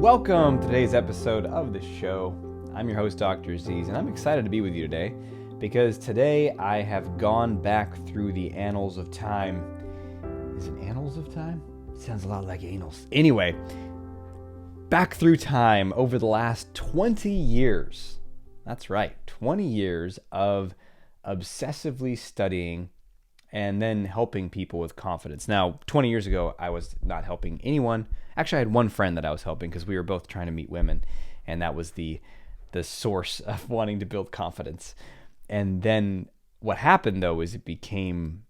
Welcome to today's episode of the show. I'm your host, Dr. Aziz, and I'm excited to be with you today because today I have gone back through the annals of time. Is it annals of time? It sounds a lot like anals. Anyway, back through time over the last 20 years. That's right, 20 years of obsessively studying and then helping people with confidence. Now, 20 years ago, I was not helping anyone. Actually, I had one friend that I was helping because we were both trying to meet women, and that was the source of wanting to build confidence. And then what happened, though, is it became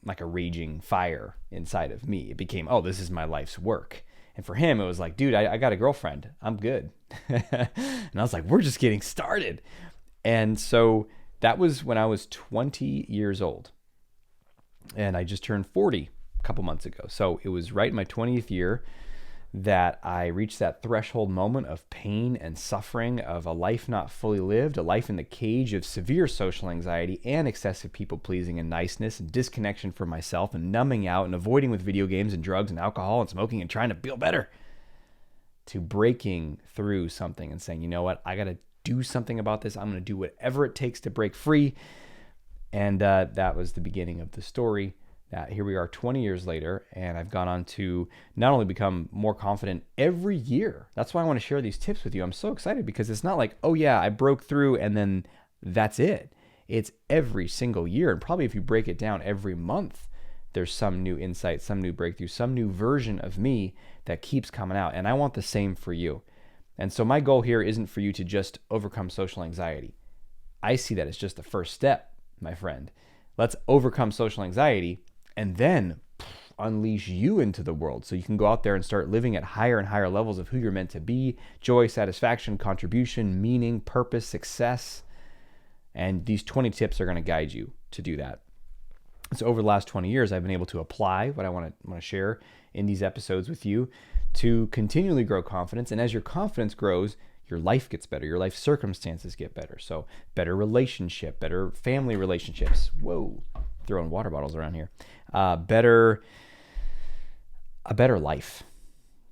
like a raging fire inside of me. It became, oh, this is my life's work. And for him, it was like, dude, I got a girlfriend. I'm good. And I was like, we're just getting started. And so that was when I was 20 years old. And I just turned 40 a couple months ago. So it was right in my 20th year that I reached that threshold moment of pain and suffering, of a life not fully lived, a life in the cage of severe social anxiety and excessive people pleasing and niceness and disconnection from myself and numbing out and avoiding with video games and drugs and alcohol and smoking and trying to feel better, to breaking through something and saying, you know what, I got to do something about this. I'm going to do whatever it takes to break free. And that was the beginning of the story. Here we are 20 years later, and I've gone on to not only become more confident every year. That's why I want to share these tips with you. I'm so excited because it's not like, oh yeah, I broke through and then that's it. It's every single year. And probably if you break it down every month, there's some new insight, some new breakthrough, some new version of me that keeps coming out. And I want the same for you. And so my goal here isn't for you to just overcome social anxiety. I see that as just the first step, my friend. Let's overcome social anxiety and then unleash you into the world so you can go out there and start living at higher and higher levels of who you're meant to be: joy, satisfaction, contribution, meaning, purpose, success. And these 20 tips are going to guide you to do that. So over the last 20 years, I've been able to apply what I want to share in these episodes with you to continually grow confidence. And as your confidence grows, your life gets better. Your life circumstances get better. So better relationship, better family relationships. Whoa, throwing water bottles around here. A better life,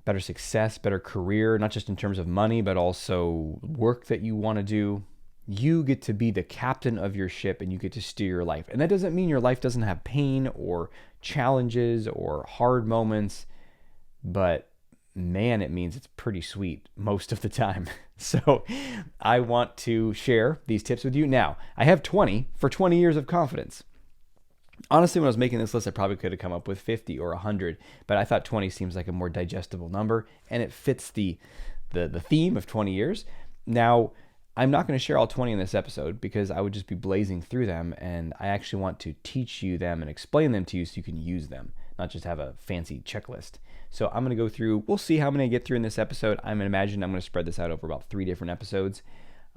better success, better career, not just in terms of money, but also work that you want to do. You get to be the captain of your ship and you get to steer your life. And that doesn't mean your life doesn't have pain or challenges or hard moments, but man, it means it's pretty sweet most of the time. So I want to share these tips with you. Now, I have 20 for 20 years of confidence. Honestly, when I was making this list, I probably could have come up with 50 or 100, but I thought 20 seems like a more digestible number, and it fits the theme of 20 years. Now, I'm not going to share all 20 in this episode because I would just be blazing through them, and I actually want to teach you them and explain them to you so you can use them, not just have a fancy checklist. So I'm going to go through, we'll see how many I get through in this episode. I'm going to spread this out over about 3 different episodes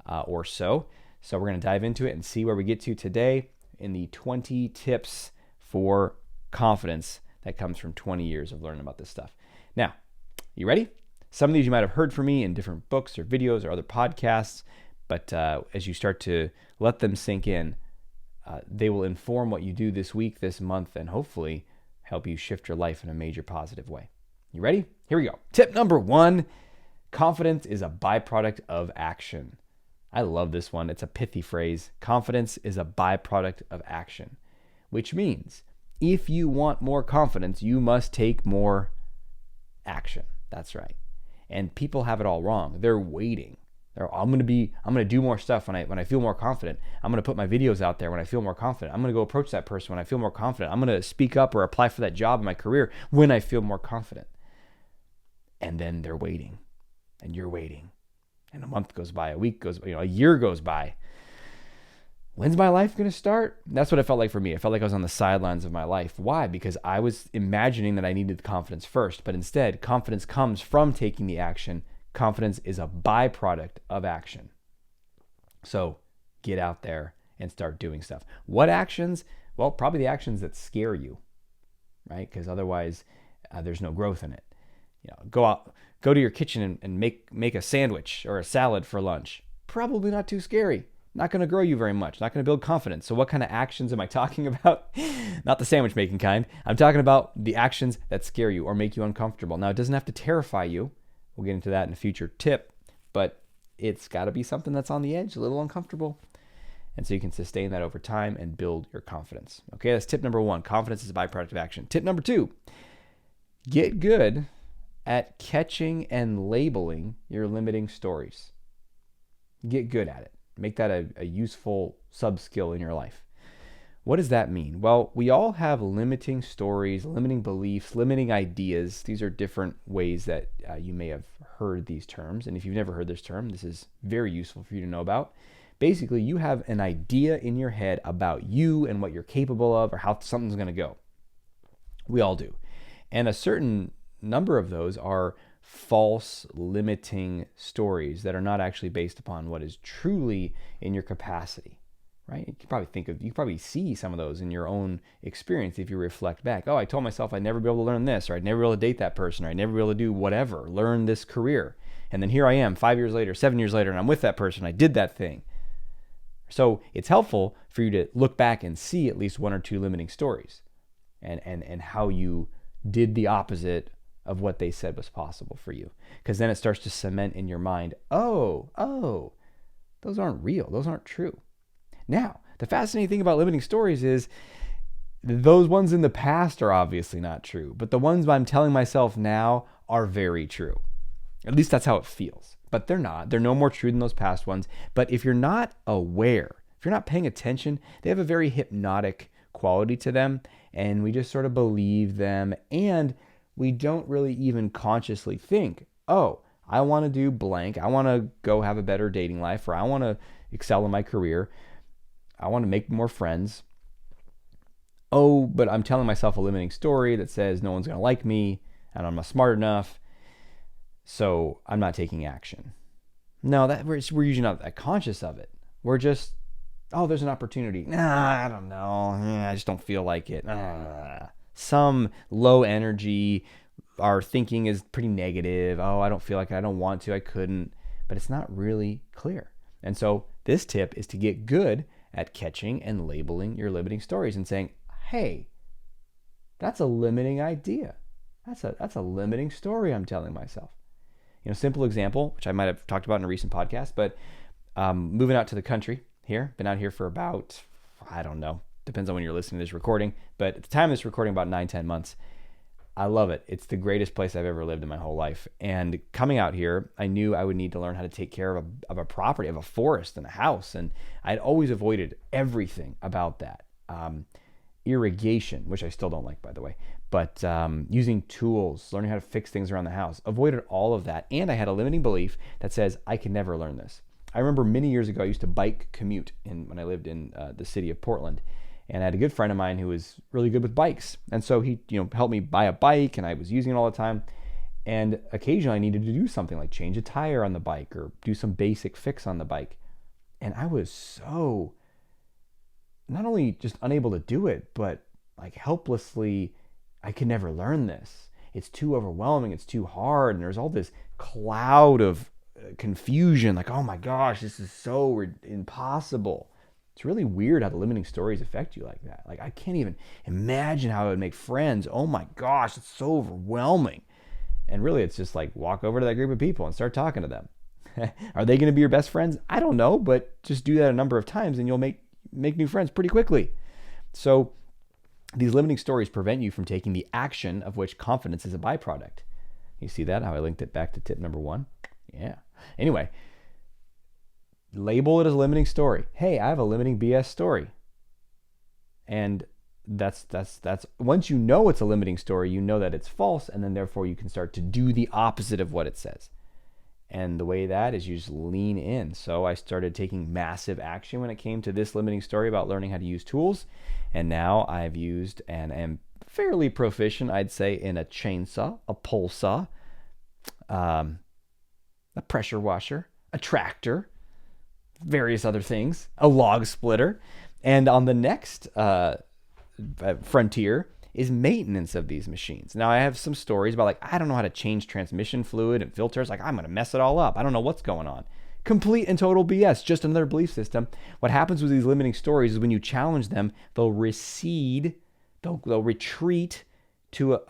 or so. So we're going to dive into it and see where we get to today in the 20 tips for confidence that comes from 20 years of learning about this stuff. Now, you ready? Some of these you might have heard from me in different books or videos or other podcasts, but as you start to let them sink in, they will inform what you do this week, this month, and hopefully help you shift your life in a major positive way. You ready? Here we go. Tip number 1, confidence is a byproduct of action. I love this one. It's a pithy phrase. Confidence is a byproduct of action, which means if you want more confidence, you must take more action. That's right. And people have it all wrong. They're waiting. I'm going to do more stuff when I feel more confident. I'm going to put my videos out there when I feel more confident. I'm going to go approach that person when I feel more confident. I'm going to speak up or apply for that job in my career when I feel more confident. And then they're waiting, and you're waiting. And a month goes by, a week goes by, a year goes by. When's my life going to start? That's what it felt like for me. I felt like I was on the sidelines of my life. Why? Because I was imagining that I needed the confidence first, but instead, confidence comes from taking the action. Confidence is a byproduct of action. So get out there and start doing stuff. What actions? Well, probably the actions that scare you, right? Because otherwise, there's no growth in it. Go to your kitchen and make a sandwich or a salad for lunch. Probably not too scary. Not going to grow you very much. Not going to build confidence. So what kind of actions am I talking about? Not the sandwich making kind. I'm talking about the actions that scare you or make you uncomfortable. Now, it doesn't have to terrify you. We'll get into that in a future tip, but it's got to be something that's on the edge, a little uncomfortable. And so you can sustain that over time and build your confidence. Okay, that's tip number 1. Confidence is a byproduct of action. Tip number 2, get good at catching and labeling your limiting stories. Get good at it. Make that a useful sub-skill in your life. What does that mean? Well, we all have limiting stories, limiting beliefs, limiting ideas. These are different ways that you may have heard these terms. And if you've never heard this term, this is very useful for you to know about. Basically, you have an idea in your head about you and what you're capable of or how something's going to go. We all do. And a certain number of those are false, limiting stories that are not actually based upon what is truly in your capacity, right? You can probably see some of those in your own experience if you reflect back. Oh, I told myself I'd never be able to learn this, or I'd never be able to date that person, or I'd never be able to do whatever, learn this career. And then here I am 5 years later, 7 years later, and I'm with that person. I did that thing. So it's helpful for you to look back and see at least 1 or 2 limiting stories and how you did the opposite of what they said was possible for you. Because then it starts to cement in your mind, oh, those aren't real. Those aren't true. Now, the fascinating thing about limiting stories is those ones in the past are obviously not true, but the ones I'm telling myself now are very true. At least that's how it feels. But they're not. They're no more true than those past ones. But if you're not aware, if you're not paying attention, they have a very hypnotic quality to them, and we just sort of believe them, and we don't really even consciously think, oh, I want to do blank. I want to go have a better dating life, or I want to excel in my career. I want to make more friends. Oh, but I'm telling myself a limiting story that says no one's going to like me, and I'm not smart enough, so I'm not taking action. No, we're usually not that conscious of it. We're just, oh, there's an opportunity. Nah, I don't know. I just don't feel like it. Some low energy. Our thinking is pretty negative. Oh, I don't feel like it. I don't want to. I couldn't. But it's not really clear. And so this tip is to get good at catching and labeling your limiting stories and saying, hey, that's a limiting idea. That's a limiting story I'm telling myself. Simple example, which I might have talked about in a recent podcast, but moving out to the country here, been out here for about, I don't know, depends on when you're listening to this recording, but at the time of this recording, about 9-10 months. I love it. It's the greatest place I've ever lived in my whole life. And coming out here, I knew I would need to learn how to take care of a property, of a forest and a house. And I'd always avoided everything about that. Irrigation, which I still don't like, by the way, but using tools, learning how to fix things around the house, avoided all of that. And I had a limiting belief that says I can never learn this. I remember many years ago, I used to bike commute when I lived in the city of Portland. And I had a good friend of mine who was really good with bikes. And so he helped me buy a bike, and I was using it all the time. And occasionally I needed to do something like change a tire on the bike or do some basic fix on the bike. And I was so not only just unable to do it, but like helplessly, I could never learn this. It's too overwhelming. It's too hard. And there's all this cloud of confusion. Like, oh my gosh, this is so impossible. It's really weird how the limiting stories affect you like that. Like, I can't even imagine how I would make friends. Oh my gosh, it's so overwhelming. And really, it's just like walk over to that group of people and start talking to them. Are they going to be your best friends? I don't know, but just do that a number of times and you'll make new friends pretty quickly. So these limiting stories prevent you from taking the action of which confidence is a byproduct. You see that? How I linked it back to tip number 1? Yeah. Anyway, label it as a limiting story. Hey, I have a limiting BS story. And that's once you know it's a limiting story, you know that it's false, and then therefore you can start to do the opposite of what it says. And the way that is you just lean in. So I started taking massive action when it came to this limiting story about learning how to use tools. And now I've used and am fairly proficient, I'd say, in a chainsaw, a pole saw, a pressure washer, a tractor, various other things, a log splitter. And on the next frontier is maintenance of these machines. Now, I have some stories about, like, I don't know how to change transmission fluid and filters. Like, I'm going to mess it all up. I don't know what's going on. Complete and total BS, just another belief system. What happens with these limiting stories is when you challenge them, they'll recede, they'll retreat to,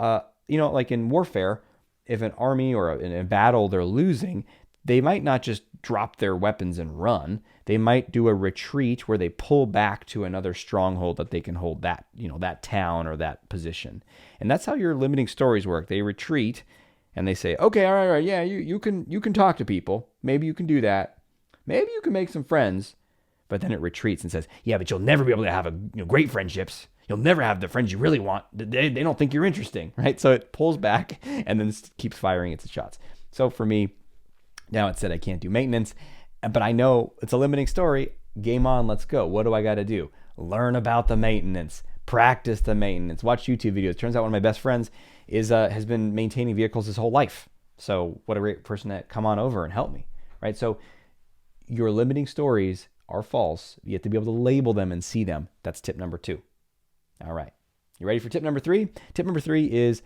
like in warfare, if an army or in a battle they're losing, they might not just drop their weapons and run. They might do a retreat where they pull back to another stronghold that they can hold that, that town or that position. And that's how your limiting stories work. They retreat and they say, okay, all right, yeah, you can talk to people. Maybe you can do that. Maybe you can make some friends. But then it retreats and says, yeah, but you'll never be able to have great friendships. You'll never have the friends you really want. They don't think you're interesting, right? So it pulls back and then keeps firing its shots. So for me, now it said I can't do maintenance, but I know it's a limiting story. Game on, let's go. What do I got to do? Learn about the maintenance, practice the maintenance, watch YouTube videos. Turns out one of my best friends has been maintaining vehicles his whole life. So what a great person to come on over and help me, right? So your limiting stories are false. You have to be able to label them and see them. That's tip number 2. All right. You ready for tip number 3? Tip number 3 is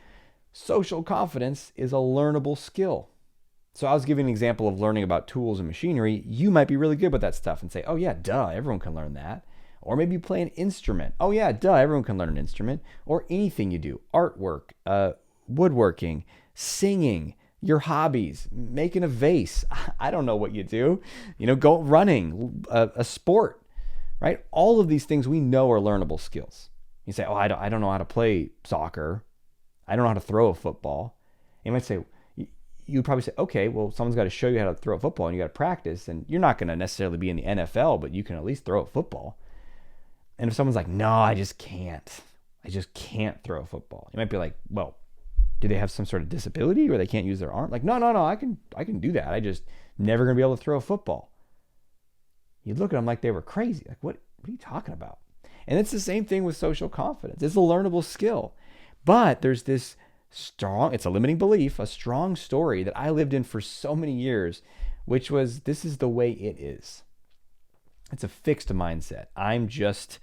social confidence is a learnable skill. So I was giving an example of learning about tools and machinery. You might be really good with that stuff and say, oh yeah, duh, everyone can learn that. Or maybe you play an instrument. Oh yeah, duh, everyone can learn an instrument. Or anything you do, artwork, woodworking, singing, your hobbies, making a vase. I don't know what you do. Go running, a sport, right? All of these things we know are learnable skills. You say, oh, I don't know how to play soccer. I don't know how to throw a football. You might say, you'd probably say, okay, well, someone's got to show you how to throw a football and you got to practice. And you're not going to necessarily be in the NFL, but you can at least throw a football. And if someone's like, no, I just can't throw a football. You might be like, well, do they have some sort of disability or they can't use their arm? Like, no, I can do that. I just never going to be able to throw a football. You'd look at them like they were crazy. Like, what are you talking about? And it's the same thing with social confidence. It's a learnable skill. But there's this it's a limiting belief, a strong story that I lived in for so many years, which was, this is the way it is. It's a fixed mindset. I'm just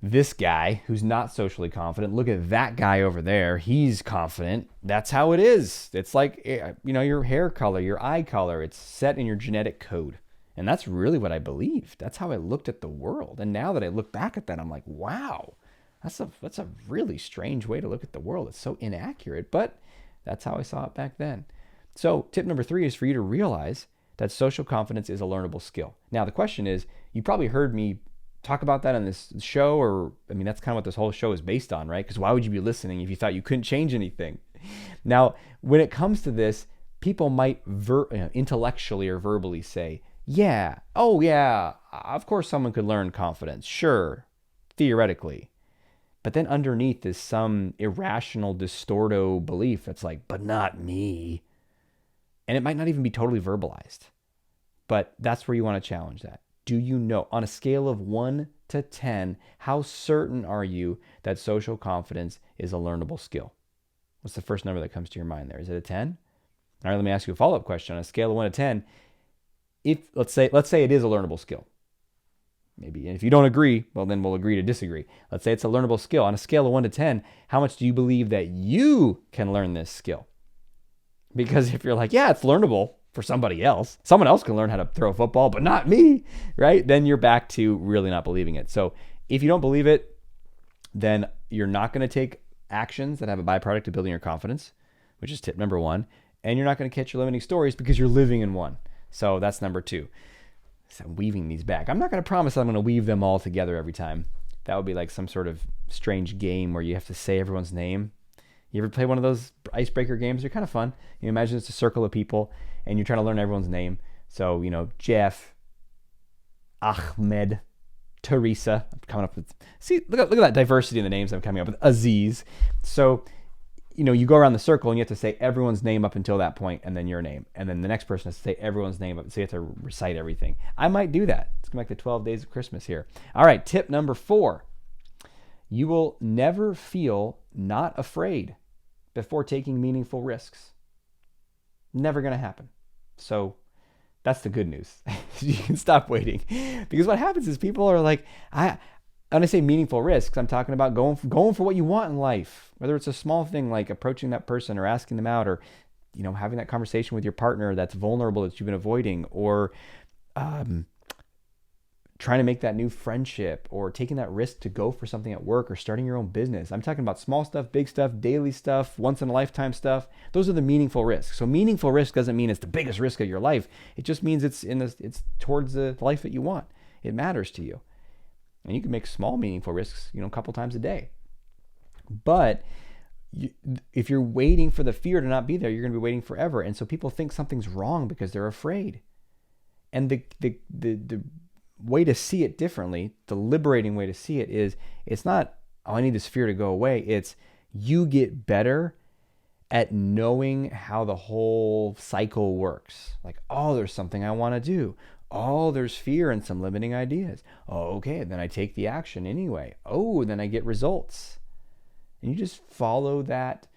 this guy who's not socially confident. Look at that guy over there. He's confident. That's how it is. It's like, your hair color, your eye color, it's set in your genetic code. And that's really what I believed. That's how I looked at the world. And now that I look back at that, I'm like, wow, that's a really strange way to look at the world. It's so inaccurate, but that's how I saw it back then. So tip number 3 is for you to realize that social confidence is a learnable skill. Now, the question is, you probably heard me talk about that on this show, that's kind of what this whole show is based on, right? Because why would you be listening if you thought you couldn't change anything? Now, when it comes to this, people might intellectually or verbally say, yeah, oh yeah, of course someone could learn confidence. Sure, theoretically. But then underneath is some irrational distorto belief that's like, but not me. And it might not even be totally verbalized. But that's where you want to challenge that. Do you know, on a scale of 1 to 10, how certain are you that social confidence is a learnable skill? What's the first number that comes to your mind there? Is it a 10? All right, let me ask you a follow-up question. On a scale of 1 to 10, if let's say it is a learnable skill. Maybe, and if you don't agree, well, then we'll agree to disagree. Let's say it's a learnable skill. On a scale of 1 to 10, how much do you believe that you can learn this skill? Because if you're like, yeah, it's learnable for somebody else, someone else can learn how to throw a football, but not me, right? Then you're back to really not believing it. So if you don't believe it, then you're not going to take actions that have a byproduct of building your confidence, which is tip number 1. And you're not going to catch your limiting stories because you're living in one. So that's number 2. So I'm weaving these back. I'm not going to promise I'm going to weave them all together every time. That would be like some sort of strange game where you have to say everyone's name. You ever play one of those icebreaker games? They're kind of fun. You imagine it's a circle of people and you're trying to learn everyone's name. So, Jeff, Ahmed, Teresa. I'm coming up with, see, look at that diversity in the names I'm coming up with. Aziz. So, you go around the circle and you have to say everyone's name up until that point and then your name. And then the next person has to say everyone's name up. So you have to recite everything. I might do that. It's like the 12 days of Christmas here. All right, tip number 4. You will never feel not afraid before taking meaningful risks. Never going to happen. So that's the good news. You can stop waiting. Because what happens is people are like, when I say meaningful risks, I'm talking about going for what you want in life, whether it's a small thing like approaching that person or asking them out or, having that conversation with your partner that's vulnerable that you've been avoiding or trying to make that new friendship, or taking that risk to go for something at work, or starting your own business. I'm talking about small stuff, big stuff, daily stuff, once in a lifetime stuff. Those are the meaningful risks. So meaningful risk doesn't mean it's the biggest risk of your life. It just means it's towards the life that you want. It matters to you. And you can make small meaningful risks, a couple times a day. But if you're waiting for the fear to not be there, you're going to be waiting forever. And so people think something's wrong because they're afraid. And the way to see it differently, the liberating way to see it is, it's not, oh, I need this fear to go away. It's, you get better at knowing how the whole cycle works. Like, oh, there's something I want to do. Oh, there's fear and some limiting ideas. Oh, okay, then I take the action anyway. Oh, then I get results. And you just follow that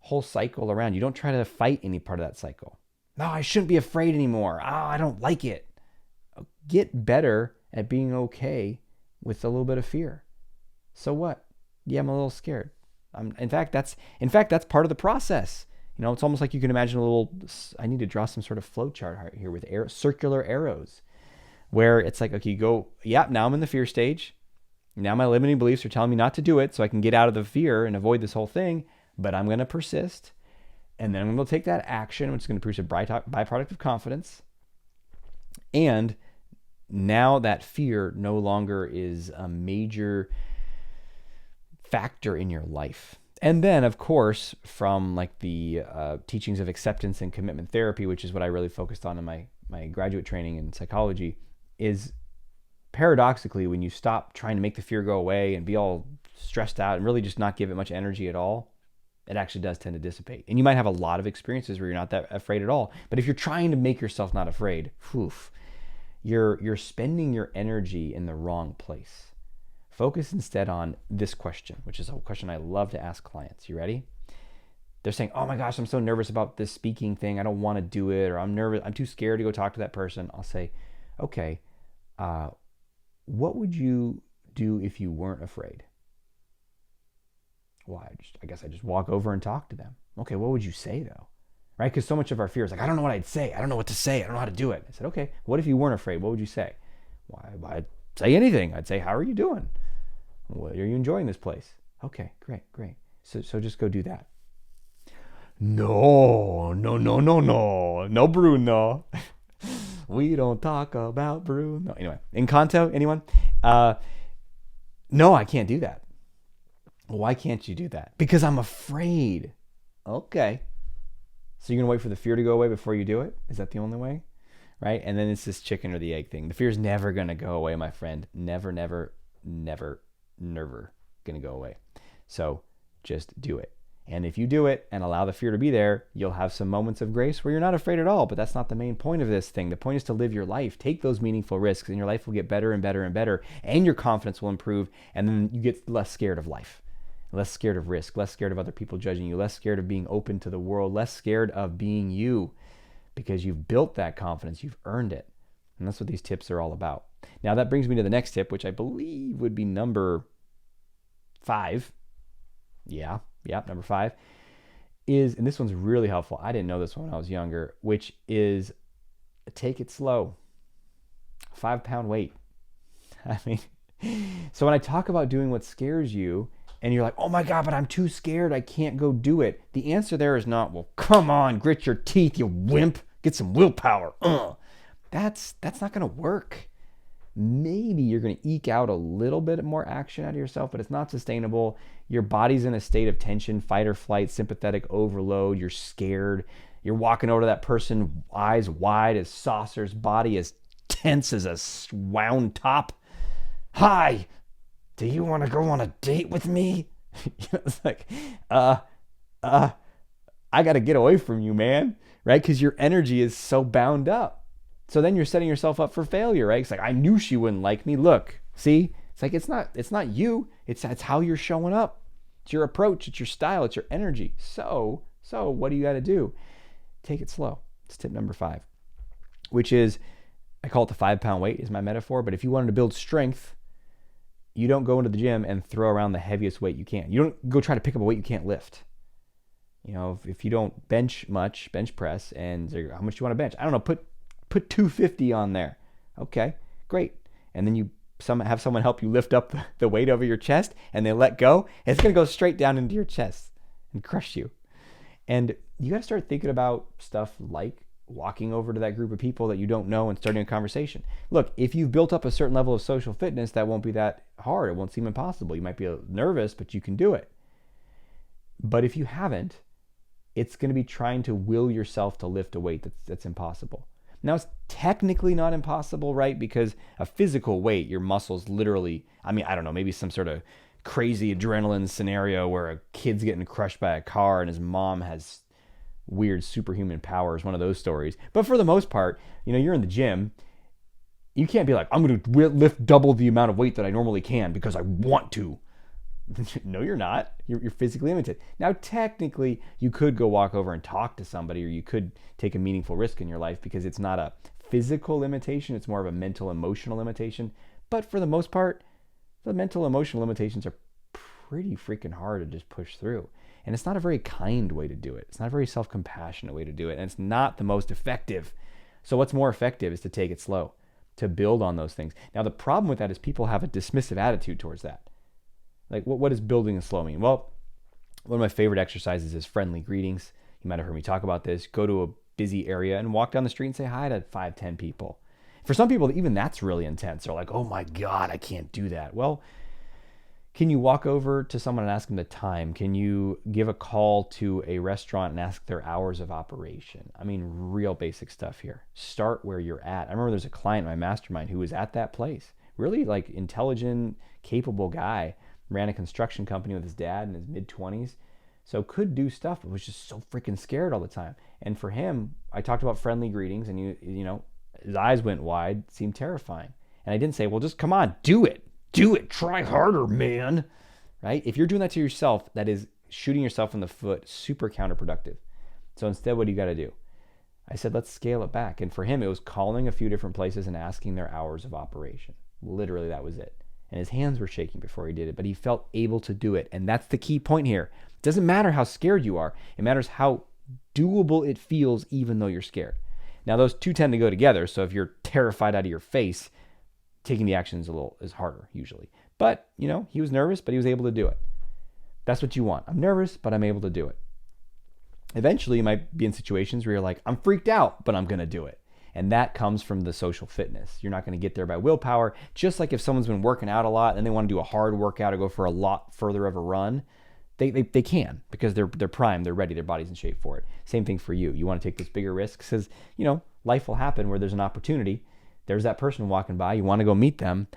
whole cycle around. You don't try to fight any part of that cycle. No, I shouldn't be afraid anymore. Oh, I don't like it. Get better at being okay with a little bit of fear. So what? Yeah, I'm a little scared. In fact, that's part of the process. It's almost like you can imagine I need to draw some sort of flow chart here with circular arrows, where it's like, okay, you go, yeah, now I'm in the fear stage. Now my limiting beliefs are telling me not to do it, so I can get out of the fear and avoid this whole thing, but I'm going to persist. And then I'm going to take that action, which is going to produce a byproduct of confidence. And now that fear no longer is a major factor in your life. And then, of course, from like the teachings of acceptance and commitment therapy, which is what I really focused on in my graduate training in psychology, is paradoxically, when you stop trying to make the fear go away and be all stressed out and really just not give it much energy at all, it actually does tend to dissipate. And you might have a lot of experiences where you're not that afraid at all. But if you're trying to make yourself not afraid, you're spending your energy in the wrong place. Focus instead on this question, which is a question I love to ask clients. You ready? They're saying, oh my gosh, I'm so nervous about this speaking thing. I don't want to do it, or I'm nervous. I'm too scared to go talk to that person. I'll say, okay, what would you do if you weren't afraid? Well, I guess I just walk over and talk to them. Okay, what would you say though? Right? Because so much of our fear is like, I don't know what I'd say. I don't know what to say. I don't know how to do it. I said, okay, what if you weren't afraid? What would you say? Well, I'd say anything. I'd say, how are you doing? Well, are you enjoying this place? Okay, great. So just go do that. No, Bruno. We don't talk about Bruno. Anyway, Encanto, anyone? No, I can't do that. Why can't you do that? Because I'm afraid. Okay. So you're going to wait for the fear to go away before you do it? Is that the only way? Right? And then it's this chicken or the egg thing. The fear's never going to go away, my friend. Never going to go away. So just do it. And if you do it and allow the fear to be there, you'll have some moments of grace where you're not afraid at all. But that's not the main point of this thing. The point is to live your life. Take those meaningful risks, and your life will get better and better and better. And your confidence will improve. And then you get less scared of life. Less scared of risk, less scared of other people judging you, less scared of being open to the world, less scared of being you, because you've built that confidence, you've earned it. And that's what these tips are all about. Now that brings me to the next tip, which I believe would be number 5. Yeah, number 5 is, and this one's really helpful. I didn't know this one when I was younger, which is take it slow. 5-pound weight. I mean, so when I talk about doing what scares you, and you're like, oh my God, but I'm too scared, I can't go do it. The answer there is not, well, come on, grit your teeth, you wimp. Get some willpower. That's not going to work. Maybe you're going to eke out a little bit more action out of yourself, but it's not sustainable. Your body's in a state of tension, fight or flight, sympathetic overload. You're scared. You're walking over to that person, eyes wide as saucers, body as tense as a wound top. Hi. Do you want to go on a date with me? It's like, I got to get away from you, man, right? Because your energy is so bound up. So then you're setting yourself up for failure, right? It's like, I knew she wouldn't like me. Look, see? It's like, it's not you. It's how you're showing up. It's your approach. It's your style. It's your energy. So what do you got to do? Take it slow. It's tip number 5, which is, I call it the 5-pound weight is my metaphor. But if you wanted to build strength, you don't go into the gym and throw around the heaviest weight you can. You don't go try to pick up a weight you can't lift. If you don't bench press, and how much do you want to bench? I don't know, put 250 on there. Okay, great. and then you have someone help you lift up the weight over your chest, and they let go, it's going to go straight down into your chest and crush you. And you got to start thinking about stuff like walking over to that group of people that you don't know and starting a conversation. Look, if you've built up a certain level of social fitness, that won't be that hard. It won't seem impossible. You might be nervous, but you can do it. But if you haven't, it's going to be trying to will yourself to lift a weight that's impossible. Now, it's technically not impossible, right? Because a physical weight, your muscles literally, I don't know, maybe some sort of crazy adrenaline scenario where a kid's getting crushed by a car and his mom has weird superhuman powers, one of those stories. But for the most part, you're in the gym. You can't be like, I'm going to lift double the amount of weight that I normally can because I want to. No, you're not. You're physically limited. Now, technically, you could go walk over and talk to somebody, or you could take a meaningful risk in your life because it's not a physical limitation. It's more of a mental, emotional limitation. But for the most part, the mental, emotional limitations are pretty freaking hard to just push through. And it's not a very kind way to do it. It's not a very self-compassionate way to do it. And it's not the most effective. So what's more effective is to take it slow, to build on those things. Now, the problem with that is people have a dismissive attitude towards that. Like, what does building slow mean? Well, one of my favorite exercises is friendly greetings. You might have heard me talk about this. Go to a busy area and walk down the street and say hi to 5-10 people. For some people, even that's really intense. They're like, oh my God, I can't do that. Well, can you walk over to someone and ask them the time? Can you give a call to a restaurant and ask their hours of operation? Real basic stuff here. Start where you're at. I remember there's a client in my mastermind who was at that place. Really intelligent, capable guy. Ran a construction company with his dad in his mid-20s. So could do stuff, but was just so freaking scared all the time. And for him, I talked about friendly greetings, and his eyes went wide, seemed terrifying. And I didn't say, well, just come on, do it. Do it. Try harder, man. Right? If you're doing that to yourself, that is shooting yourself in the foot, super counterproductive. So instead, what do you got to do? I said, let's scale it back. And for him, it was calling a few different places and asking their hours of operation. Literally, that was it. And his hands were shaking before he did it, but he felt able to do it. And that's the key point here. It doesn't matter how scared you are. It matters how doable it feels, even though you're scared. Now, those two tend to go together. So if you're terrified out of your face, taking the action is harder usually. But, he was nervous, but he was able to do it. That's what you want. I'm nervous, but I'm able to do it. Eventually, you might be in situations where you're like, I'm freaked out, but I'm going to do it. And that comes from the social fitness. You're not going to get there by willpower. Just like if someone's been working out a lot and they want to do a hard workout or go for a lot further of a run, they can because they're primed, they're ready, their body's in shape for it. Same thing for you. You want to take those bigger risks because, life will happen where there's an opportunity. There's that person walking by. You want to go meet them.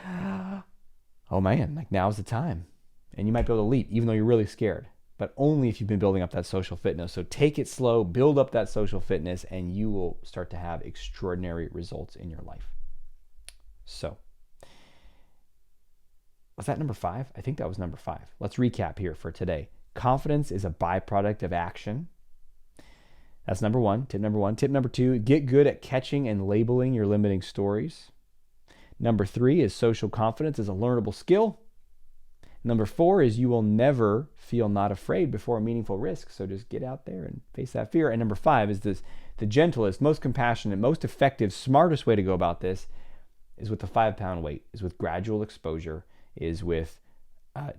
Oh man, now's the time. And you might be able to leap even though you're really scared. But only if you've been building up that social fitness. So take it slow, build up that social fitness, and you will start to have extraordinary results in your life. So, was that number 5? I think that was number 5. Let's recap here for today. Confidence is a byproduct of action. That's number 1, tip number 1. Tip number 2, get good at catching and labeling your limiting stories. Number 3 is social confidence is a learnable skill. Number 4 is you will never feel not afraid before a meaningful risk. So just get out there and face that fear. And number 5 is the gentlest, most compassionate, most effective, smartest way to go about this is with the 5-pound weight, is with gradual exposure, is with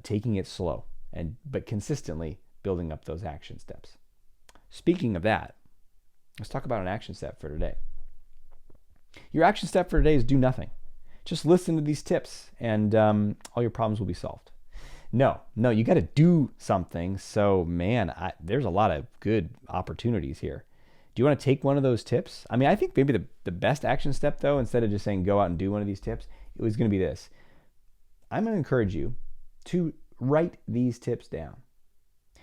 taking it slow, but consistently building up those action steps. Speaking of that, let's talk about an action step for today. Your action step for today is do nothing. Just listen to these tips and all your problems will be solved. No, you got to do something. So, man, there's a lot of good opportunities here. Do you want to take one of those tips? I think maybe the best action step, though, instead of just saying go out and do one of these tips, it was going to be this. I'm going to encourage you to write these tips down.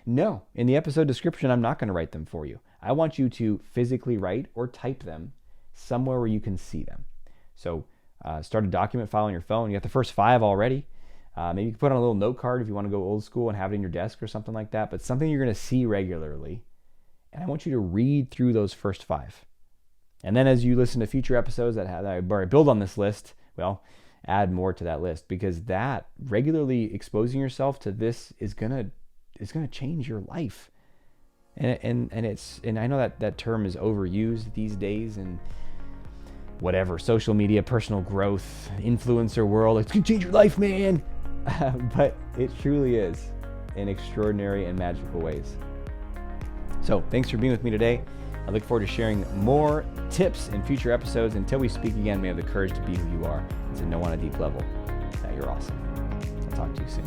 No, in the episode description, I'm not going to write them for you. I want you to physically write or type them somewhere where you can see them. So start a document file on your phone. You got the first 5 already. Maybe you can put on a little note card if you want to go old school and have it in your desk or something like that, but something you're going to see regularly. And I want you to read through those first 5. And then as you listen to future episodes that I build on this list, well, add more to that list, because that regularly exposing yourself to this is going to change your life. And I know that term is overused these days, whatever, social media, personal growth, influencer world. It's going to change your life, man. But it truly is in extraordinary and magical ways. So thanks for being with me today. I look forward to sharing more tips in future episodes. Until we speak again, may have the courage to be who you are and to know on a deep level that you're awesome. I'll talk to you soon.